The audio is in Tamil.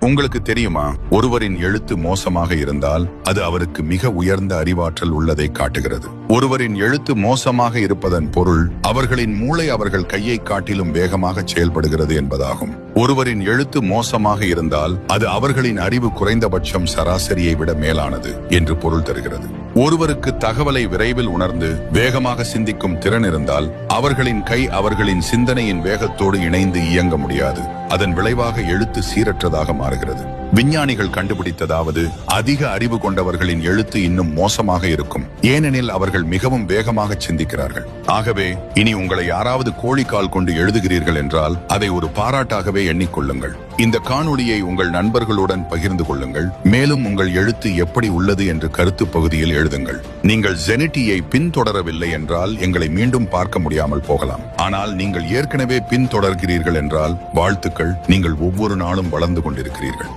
உங்களுக்கு தெரியுமா, ஒருவரின் எழுத்து மோசமாக இருந்தால் அது அவருக்கு மிக உயர்ந்த அறிவாற்றல் உள்ளதை காட்டுகிறது. ஒருவரின் எழுத்து மோசமாக இருப்பதன் பொருள் அவர்களின் மூளை அவர்கள் கையை காட்டிலும் வேகமாக செயல்படுகிறது என்பதாகும். ஒருவரின் எழுத்து மோசமாக இருந்தால் அது அவர்களின் அறிவு குறைந்தபட்சம் சராசரியை விட மேலானது என்று பொருள் தருகிறது. ஒருவருக்கு தகவலை விரைவில் உணர்ந்து வேகமாக சிந்திக்கும் திறன் இருந்தால் அவர்களின் கை அவர்களின் சிந்தனையின் வேகத்தோடு இணைந்து இயங்க முடியாது. அதன் விளைவாக எழுத்து சீரற்றதாக மாறுகிறது. விஞ்ஞானிகள் கண்டுபிடித்ததாவது, அதிக அறிவு கொண்டவர்களின் எழுத்து இன்னும் மோசமாக இருக்கும், ஏனெனில் அவர்கள் மிகவும் வேகமாக சிந்திக்கிறார்கள். ஆகவே இனி உங்களை யாராவது கோழிக்கால் கொண்டு எழுதுகிறீர்கள் என்றால் அதை ஒரு பாராட்டாகவே எண்ணிக்கொள்ளுங்கள். இந்த காணொளியை உங்கள் நண்பர்களுடன் பகிர்ந்து கொள்ளுங்கள். மேலும் உங்கள் எழுத்து எப்படி உள்ளது என்று கருத்து பகுதியில் எழுதுங்கள். நீங்கள் ஜெனிட்டியை பின்தொடரவில்லை என்றால் எங்களை மீண்டும் பார்க்க முடியாமல் போகலாம். ஆனால் நீங்கள் ஏற்கனவே பின்தொடர்கிறீர்கள் என்றால் வாழ்த்துக்கள், நீங்கள் ஒவ்வொரு நாளும் வளர்ந்து கொண்டிருக்கிறீர்கள்.